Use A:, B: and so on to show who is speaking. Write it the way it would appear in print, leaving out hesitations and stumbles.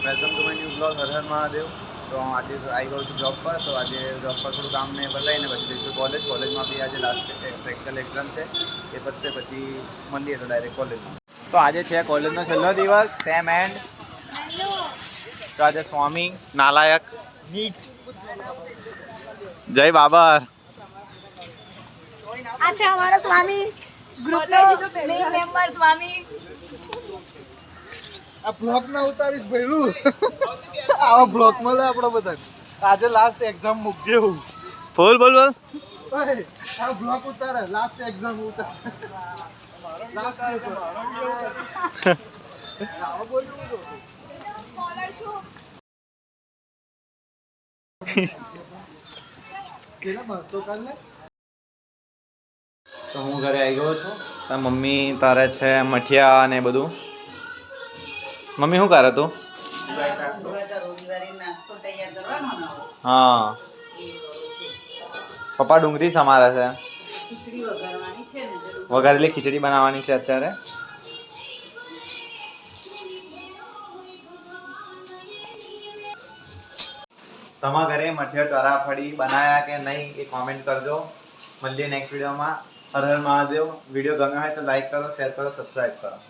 A: Welcome to my new blog હર હર મહાદેવ. તો આજે આવી ગયો છું જોબ પર. તો આજે જોબ પર થોડું કામ ને બતાવીને પછી જઈશું કોલેજમાં બી આજે લાસ્ટ પ્રેક્ટિકલ એક્ઝામ છે. એ પતશે પછી મળીએ તો ડાયરેક્ટ કોલેજમાં. તો આજે છે કોલેજનો છેલ્લો દિવસ, સેમ એન્ડ. તો આજે સ્વામી નાલાયક નીચ જય બાબર.
B: આ છે અમારો સ્વામી ગ્રુપનો મેઇન મેમ્બર સ્વામી.
C: આ બ્લોક ના ઉતારીશ ભઈલું. આવા બ્લોક મળે આપડા બધા. આજે લાસ્ટ એક્ઝામ મૂકજે હું.
A: બોલ બોલ બોલ.
C: ઓય આ બ્લોક ઉતારે લાસ્ટ એક્ઝામ ઉતાર. Last paper. આવો બોલ્યું તો.
B: ફોલોઅર છું.
C: કેલા મારતો કાલે.
A: તો હું ઘરે આવી ગયો છું. તાર મમ્મી તારે છે મઠિયા અને બધું. મમ્મી શું કરે તું? હા પપ્પા ડુંગળી સમારે છે. વઘારેલી ખીચડી બનાવવાની છે અત્યારે. તમારા ઘરે મઠિયા ચોરાફળી બનાયા કે નહીં એ કોમેન્ટ કરજો. મળીએ નેક્સ્ટ વિડીયોમાં. હર હર મહાદેવ. વિડીયો ગમ્યો હોય તો લાઈક કરો, શેર કરો, સબસ્ક્રાઈબ કરો.